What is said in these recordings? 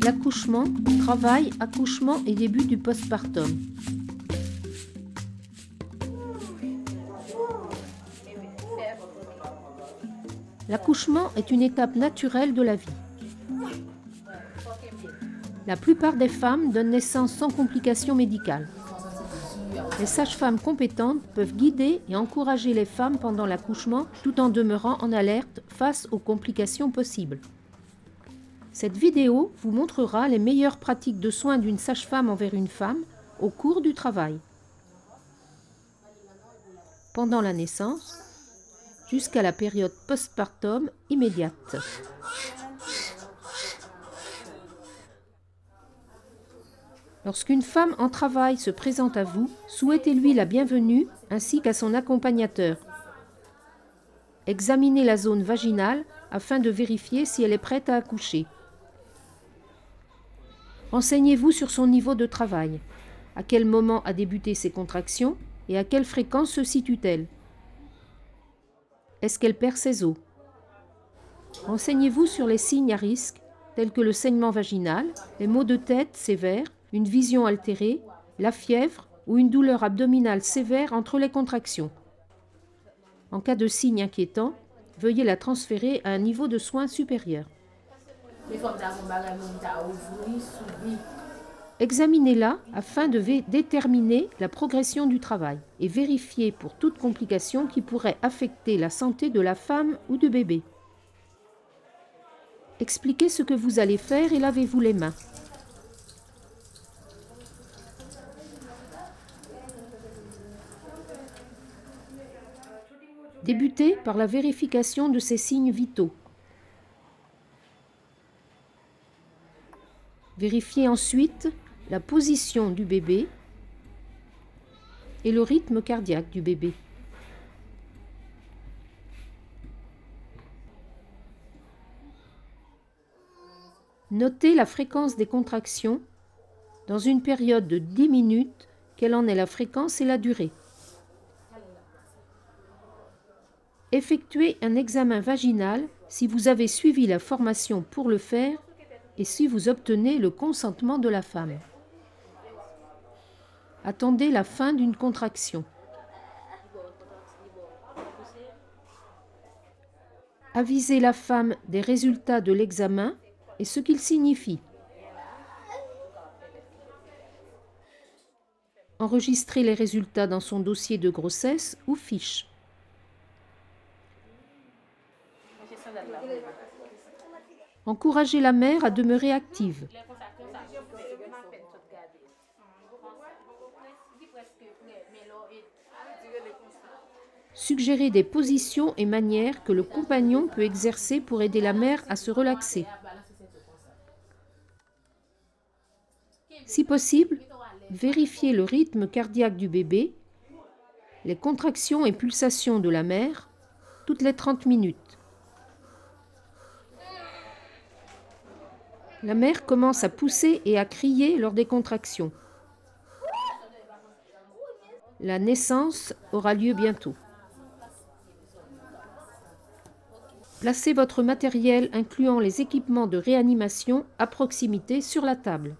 L'accouchement, travail, accouchement et début du postpartum. L'accouchement est une étape naturelle de la vie. La plupart des femmes donnent naissance sans complications médicales. Les sages-femmes compétentes peuvent guider et encourager les femmes pendant l'accouchement tout en demeurant en alerte face aux complications possibles. Cette vidéo vous montrera les meilleures pratiques de soins d'une sage-femme envers une femme au cours du travail, pendant la naissance, jusqu'à la période postpartum immédiate. Lorsqu'une femme en travail se présente à vous, souhaitez-lui la bienvenue ainsi qu'à son accompagnateur. Examinez la zone vaginale afin de vérifier si elle est prête à accoucher. Renseignez-vous sur son niveau de travail. À quel moment a débuté ses contractions et à quelle fréquence se situe-t-elle? Est-ce qu'elle perd ses os? Renseignez-vous sur les signes à risque tels que le saignement vaginal, les maux de tête sévères, une vision altérée, la fièvre ou une douleur abdominale sévère entre les contractions. En cas de signes inquiétants, veuillez la transférer à un niveau de soins supérieur. Examinez-la afin de déterminer la progression du travail et vérifier pour toute complication qui pourrait affecter la santé de la femme ou du bébé. Expliquez ce que vous allez faire et lavez-vous les mains. Débutez par la vérification de ces signes vitaux. Vérifiez ensuite la position du bébé et le rythme cardiaque du bébé. Notez la fréquence des contractions dans une période de 10 minutes, quelle en est la fréquence et la durée. Effectuez un examen vaginal si vous avez suivi la formation pour le faire et si vous obtenez le consentement de la femme. Attendez la fin d'une contraction. Avisez la femme des résultats de l'examen et ce qu'il signifie. Enregistrez les résultats dans son dossier de grossesse ou fiche. Encouragez la mère à demeurer active. Suggérez des positions et manières que le compagnon peut exercer pour aider la mère à se relaxer. Si possible, vérifiez le rythme cardiaque du bébé, les contractions et pulsations de la mère, toutes les 30 minutes. La mère commence à pousser et à crier lors des contractions. La naissance aura lieu bientôt. Placez votre matériel incluant les équipements de réanimation à proximité sur la table.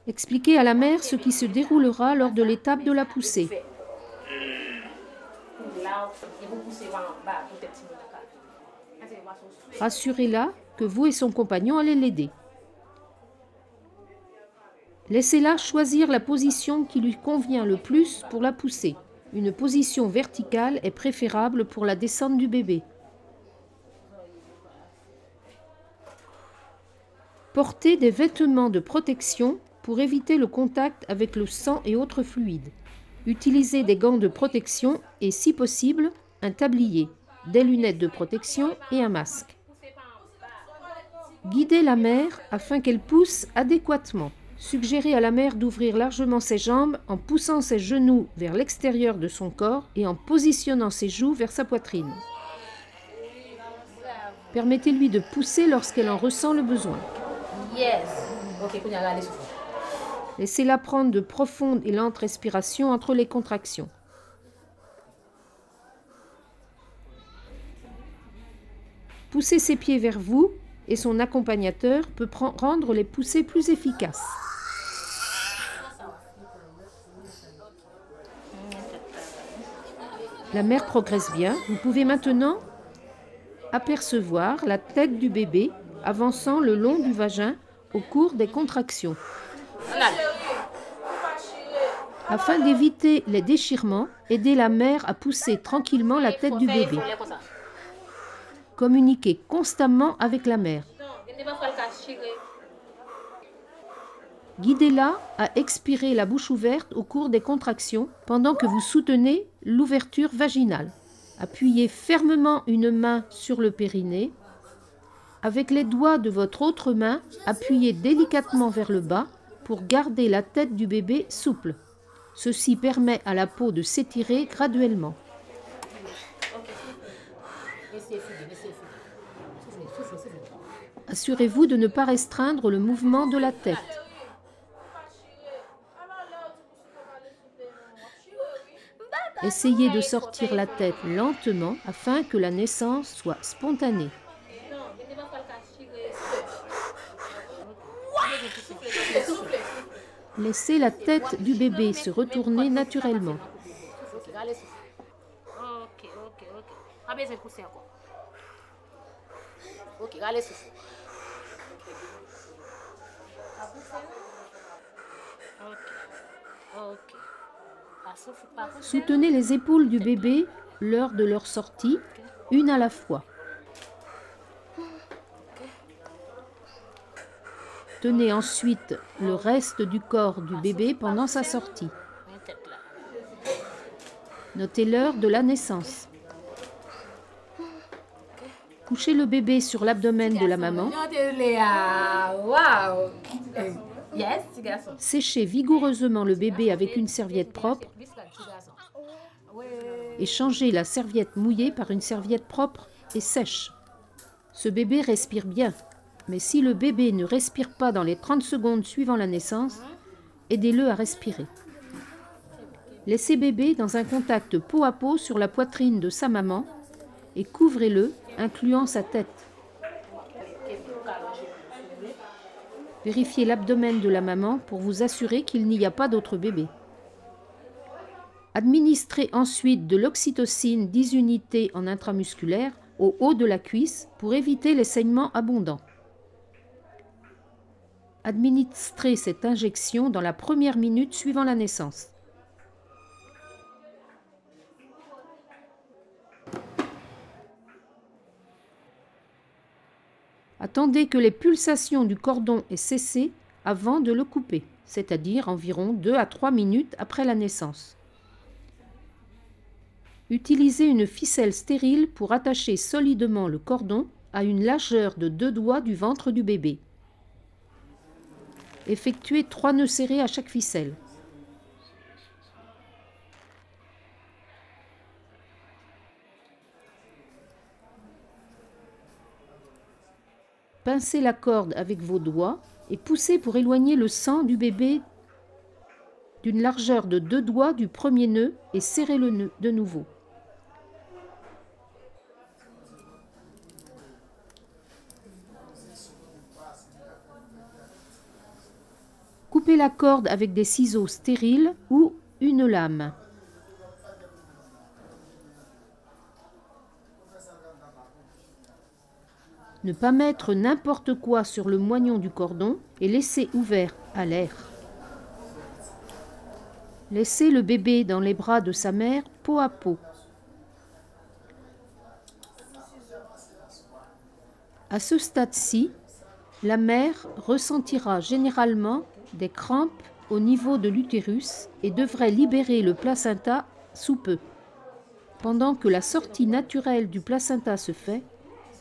Expliquez à la mère ce qui se déroulera lors de l'étape de la poussée. Rassurez-la que vous et son compagnon allez l'aider. Laissez-la choisir la position qui lui convient le plus pour la pousser. Une position verticale est préférable pour la descente du bébé. Portez des vêtements de protection pour éviter le contact avec le sang et autres fluides. Utilisez des gants de protection et, si possible, un tablier, des lunettes de protection et un masque. Guidez la mère afin qu'elle pousse adéquatement. Suggérez à la mère d'ouvrir largement ses jambes en poussant ses genoux vers l'extérieur de son corps et en positionnant ses joues vers sa poitrine. Permettez-lui de pousser lorsqu'elle en ressent le besoin. Laissez-la prendre de profondes et lentes respirations entre les contractions. Poussez ses pieds vers vous et son accompagnateur peut rendre les poussées plus efficaces. La mère progresse bien. Vous pouvez maintenant apercevoir la tête du bébé avançant le long du vagin au cours des contractions. Afin d'éviter les déchirements, aidez la mère à pousser tranquillement la tête du bébé. Communiquez constamment avec la mère. Guidez-la à expirer la bouche ouverte au cours des contractions pendant que vous soutenez l'ouverture vaginale. Appuyez fermement une main sur le périnée. Avec les doigts de votre autre main, appuyez délicatement vers le bas pour garder la tête du bébé souple. Ceci permet à la peau de s'étirer graduellement. Assurez-vous de ne pas restreindre le mouvement de la tête. Essayez de sortir la tête lentement afin que la naissance soit spontanée. Laissez la tête du bébé se retourner naturellement. Soutenez les épaules du bébé lors de leur sortie, une à la fois. Tenez ensuite le reste du corps du bébé pendant sa sortie. Notez l'heure de la naissance. Couchez le bébé sur l'abdomen de la maman. Séchez vigoureusement le bébé avec une serviette propre et changez la serviette mouillée par une serviette propre et sèche. Ce bébé respire bien, mais si le bébé ne respire pas dans les 30 secondes suivant la naissance, aidez-le à respirer. Laissez bébé dans un contact peau à peau sur la poitrine de sa maman et couvrez-le, incluant sa tête. Vérifiez l'abdomen de la maman pour vous assurer qu'il n'y a pas d'autre bébé. Administrez ensuite de l'oxytocine 10 unités en intramusculaire au haut de la cuisse pour éviter les saignements abondants. Administrez cette injection dans la première minute suivant la naissance. Attendez que les pulsations du cordon aient cessé avant de le couper, c'est-à-dire environ 2 à 3 minutes après la naissance. Utilisez une ficelle stérile pour attacher solidement le cordon à une largeur de 2 doigts du ventre du bébé. Effectuez 3 nœuds serrés à chaque ficelle. Pincez la corde avec vos doigts et poussez pour éloigner le sang du bébé d'une largeur de 2 doigts du premier nœud et serrez le nœud de nouveau. Coupez la corde avec des ciseaux stériles ou une lame. Ne pas mettre n'importe quoi sur le moignon du cordon et laisser ouvert à l'air. Laissez le bébé dans les bras de sa mère peau à peau. À ce stade-ci, la mère ressentira généralement des crampes au niveau de l'utérus et devrait libérer le placenta sous peu. Pendant que la sortie naturelle du placenta se fait,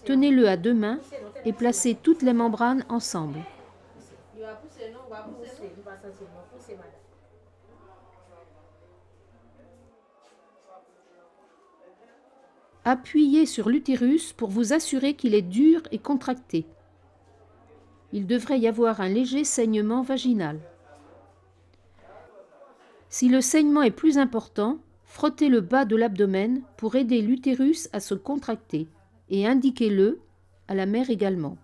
tenez-le à 2 mains et placez toutes les membranes ensemble. Appuyez sur l'utérus pour vous assurer qu'il est dur et contracté. Il devrait y avoir un léger saignement vaginal. Si le saignement est plus important, frottez le bas de l'abdomen pour aider l'utérus à se contracter et indiquez-le à la mère également.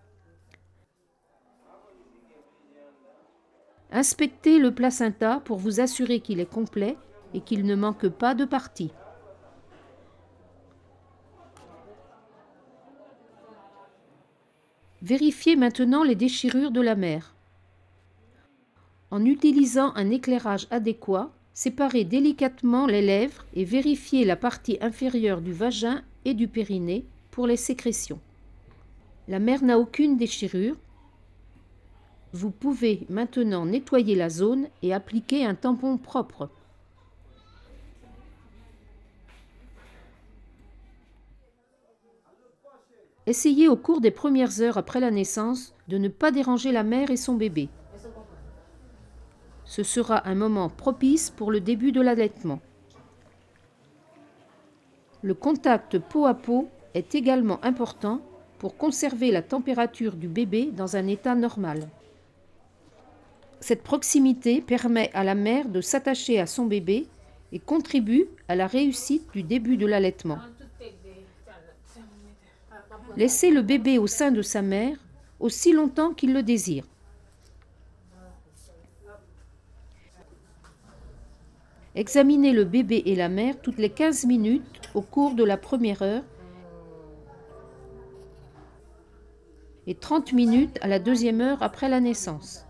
Inspectez le placenta pour vous assurer qu'il est complet et qu'il ne manque pas de partie. Vérifiez maintenant les déchirures de la mère. En utilisant un éclairage adéquat, séparez délicatement les lèvres et vérifiez la partie inférieure du vagin et du périnée pour les sécrétions. La mère n'a aucune déchirure. Vous pouvez maintenant nettoyer la zone et appliquer un tampon propre. Essayez au cours des premières heures après la naissance de ne pas déranger la mère et son bébé. Ce sera un moment propice pour le début de l'allaitement. Le contact peau à peau est également important pour conserver la température du bébé dans un état normal. Cette proximité permet à la mère de s'attacher à son bébé et contribue à la réussite du début de l'allaitement. Laissez le bébé au sein de sa mère aussi longtemps qu'il le désire. Examinez le bébé et la mère toutes les 15 minutes au cours de la première heure et 30 minutes à la deuxième heure après la naissance.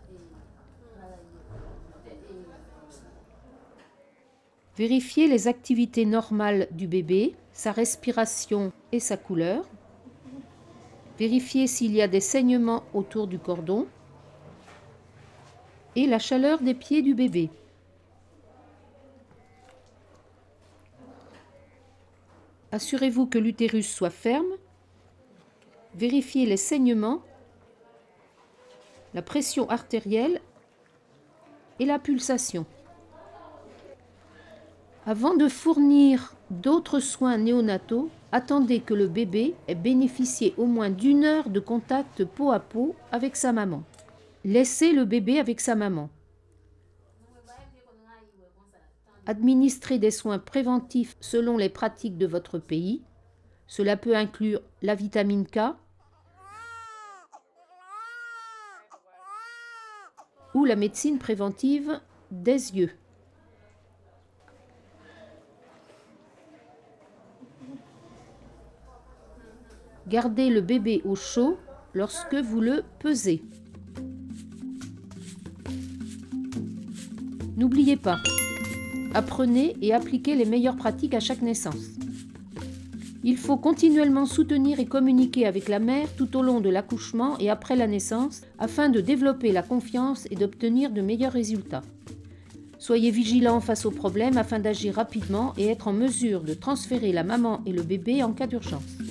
Vérifiez les activités normales du bébé, sa respiration et sa couleur. Vérifiez s'il y a des saignements autour du cordon et la chaleur des pieds du bébé. Assurez-vous que l'utérus soit ferme. Vérifiez les saignements, la pression artérielle et la pulsation. Avant de fournir d'autres soins néonataux, attendez que le bébé ait bénéficié au moins d'1 heure de contact peau à peau avec sa maman. Laissez le bébé avec sa maman. Administrez des soins préventifs selon les pratiques de votre pays. Cela peut inclure la vitamine K ou la médecine préventive des yeux. Gardez le bébé au chaud lorsque vous le pesez. N'oubliez pas, apprenez et appliquez les meilleures pratiques à chaque naissance. Il faut continuellement soutenir et communiquer avec la mère tout au long de l'accouchement et après la naissance afin de développer la confiance et d'obtenir de meilleurs résultats. Soyez vigilants face aux problèmes afin d'agir rapidement et être en mesure de transférer la maman et le bébé en cas d'urgence.